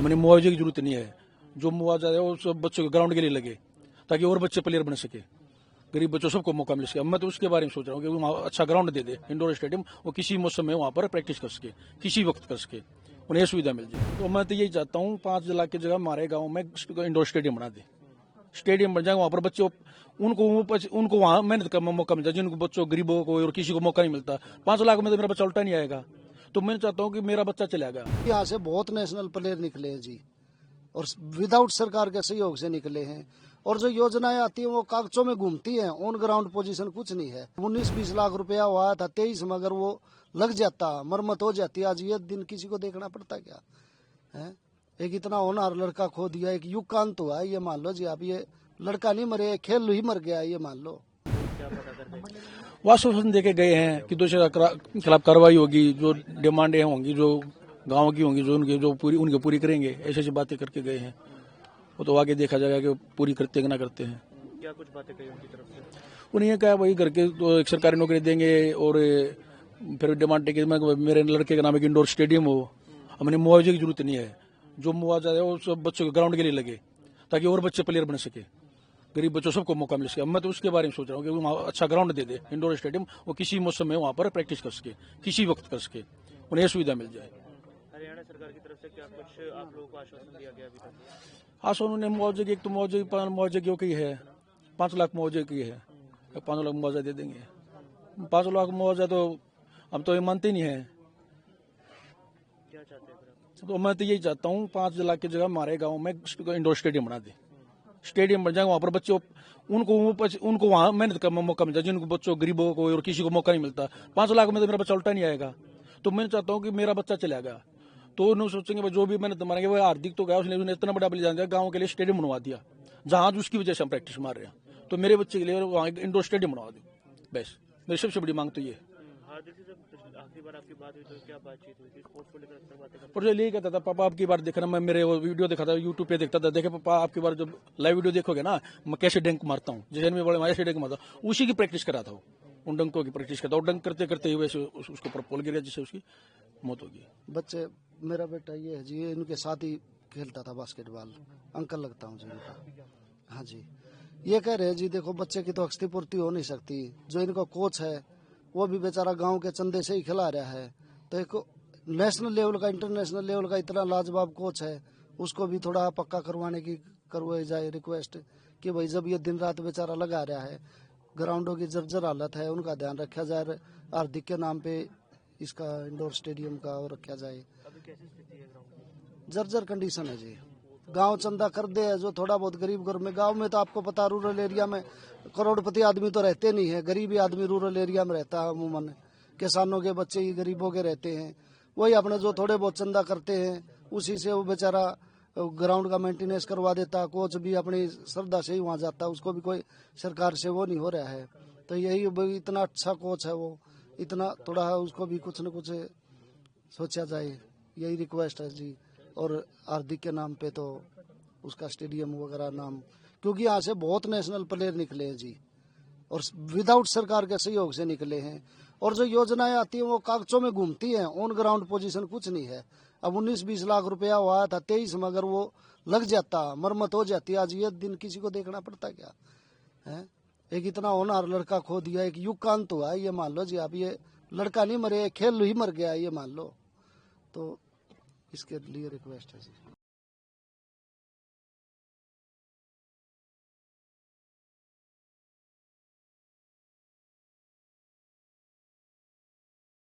हमें मुआवजे की जरूरत नहीं है। जो मुआवजा है वो सब बच्चों के ग्राउंड के लिए लगे, ताकि और बच्चे प्लेयर बन सके, गरीब बच्चों सबको मौका मिल सके। मैं तो उसके बारे में सोच रहा हूँ कि वहाँ अच्छा ग्राउंड दे दे, इंडोर स्टेडियम, वो किसी मौसम में वहाँ पर प्रैक्टिस कर सके, किसी वक्त कर सके, उन्हें सुविधा मिल जाए। तो मैं तो यही चाहता हूँ 5 लाख की जगह हमारे गाँव में इंडोर स्टेडियम बना दे, स्टेडियम बन जाए, वहाँ पर बच्चों उनको वहाँ मेहनत का मौका मिल जाए, जिनको बच्चों गरीबों को और किसी को मौका नहीं मिलता। 5 लाख में तो मेरा बच्चा उल्टा नहीं आएगा, तो मैं चाहता हूँ कि मेरा बच्चा चला गया। यहाँ से बहुत नेशनल प्लेयर निकले हैं जी, और विदाउट सरकार के सहयोग से निकले हैं। और जो योजनाएं आती हैं वो कागजों में घूमती हैं, ऑन ग्राउंड पोजीशन कुछ नहीं है। 19-20 लाख रुपया हुआ था 23 में, अगर वो लग जाता, मरम्मत हो जाती, आज ये दिन किसी को देखना पड़ता क्या है। एक इतना होनहार लड़का खो दिया, एक युग का अंत हुआ है, ये मान लो जी आप। ये लड़का नहीं मरे, खेल ही मर गया, ये मान लो। आश्वासन देके गए हैं कि दोषी के खिलाफ कार्रवाई होगी, जो डिमांडें होंगी, जो गांव की होंगी, जो उनके पूरी करेंगे, ऐसी बातें करके गए हैं। वो तो आगे देखा जाएगा कि पूरी करते हैं कि ना करते हैं। क्या कुछ बातें कही उनकी तरफ से? उन्हें क्या वही करके तो एक सरकारी नौकरी देंगे, और फिर डिमांड कि मेरे लड़के के नाम एक इंडोर स्टेडियम हो। हमें मुआवजे की जरूरत नहीं है। जो मुआवजा है वो सब बच्चों के ग्राउंड के लिए लगे, ताकि और बच्चे प्लेयर बन सके, गरीब बच्चों सबको मौका मिल सके। मैं तो उसके बारे में सोच रहा हूँ कि वहाँ अच्छा ग्राउंड दे दे, इंडोर स्टेडियम, वो किसी मौसम में वहाँ पर प्रैक्टिस कर सके, किसी वक्त कर सके, उन्हें सुविधा मिल जाए। हरियाणा सरकार की तरफ से क्या कुछ आप लोगों को आश्वासन दिया गया अभी तक? आश्वासन ने मुआवजे की, एक तो मुआवजे की है 5 लाख मुआवजे की है, 5 लाख मुआवजा दे देंगे। 5 लाख मुआवजा तो हम तो ये मानते ही नहीं है। क्या चाहते हैं फिर आप? तो मैं तो यही चाहता हूँ 5 लाख की जगह हमारे गाँव में इंडोर स्टेडियम बना दे, स्टेडियम बन जाए, वहाँ पर बच्चों उनको वहाँ मेहनत का मौका मिल जाए, जिनको बच्चों गरीबों को और किसी को मौका नहीं मिलता। 5 लाख में तो मेरा बच्चा उल्टा नहीं आएगा, तो मैं चाहता हूँ कि मेरा बच्चा चला गया, तो उन्हें सोचेंगे जो भी मेहनत मारेंगे वो हार्दिक तो गया, उसने इतना बड़ा बलिदान दिया, गाँव के लिए स्टेडियम बनवा दिया, जहाँ उसकी वजह से हम प्रैक्टिस मार रहे हैं। तो मेरे बच्चे के लिए वहाँ इंडोर स्टेडियम बनवा दे, बस मेरी सबसे बड़ी मांग तो ये है। हार्दिक से जब आखिरी बार आपकी बात हुई तो क्या बातचीत हुई थी? स्पोर्ट्स को लेकर अक्सर बातें करते और जो यही कहता था, पापा आपकी बार देखना, मैं मेरे वो वीडियो देखा था यूट्यूब पे, देखता था, देखे पापा आपकी बार जब लाइव वीडियो देखोगे ना, मैं कैसे डंक मारता हूँ, जैसे में बड़े ऐसे डंक मारता हूँ, उसी की प्रैक्टिस करा था वो, उन डंकों की प्रैक्टिस करता, और डंक करते करते हुए उसको ऊपर पोल गिरा, जिससे उसकी मौत होगी। बच्चे, मेरा बेटा ये है जी, इनके साथ ही खेलता था बास्केटबॉल, अंकल लगता हूँ जी इनका। हाँ जी, ये कह रहे हैं जी, देखो बच्चे की तो क्षतिपूर्ति हो नहीं सकती, जो इनका कोच है वो भी बेचारा गांव के चंदे से ही खिला रहा है, तो एक नेशनल लेवल का, इंटरनेशनल लेवल का इतना लाजवाब कोच है, उसको भी थोड़ा पक्का करवाई जाए रिक्वेस्ट कि भाई जब ये दिन रात बेचारा लगा रहा है, ग्राउंडों की जर्जर हालत है, उनका ध्यान रखा जाए, हार्दिक के नाम पे इसका इंडोर स्टेडियम का और रखा जाए। अभी कैसी स्थिति है ग्राउंड की? जर्जर कंडीशन है जी, गांव चंदा कर दे, जो थोड़ा बहुत गरीब घर में, गांव में तो आपको पता रूरल एरिया में करोड़पति आदमी तो रहते नहीं है, गरीबी आदमी रूरल एरिया में रहता है अमूमन, किसानों के बच्चे ही गरीबों के रहते हैं, वही अपने जो थोड़े बहुत चंदा करते हैं उसी से वो बेचारा ग्राउंड का मेंटेनेंस करवा देता, कोच भी अपनी श्रद्धा से ही वहाँ जाता, उसको भी कोई सरकार से वो नहीं हो रहा है। तो यही इतना अच्छा कोच है वो, इतना थोड़ा है, उसको भी कुछ न कुछ सोचा जाए, यही रिक्वेस्ट है जी। और हार्दिक के नाम पे तो उसका स्टेडियम वगैरह नाम, क्योंकि यहाँ से बहुत नेशनल प्लेयर निकले हैं जी, और विदाउट सरकार के सहयोग से निकले हैं। और जो योजनाएं आती हैं वो कागजों में घूमती हैं, ऑन ग्राउंड पोजीशन कुछ नहीं है। अब 19-20 लाख रुपया हुआ था 23 में, अगर वो लग जाता, मरम्मत हो जाती, आज ये दिन किसी को देखना पड़ता क्या है। एक इतना होनहार लड़का खो दिया, एक युग का अंत हुआ है, ये मान लो जी आप। ये लड़का नहीं मरे, खेल ही मर गया, ये मान लो। तो इसके लिए रिक्वेस्ट है जी।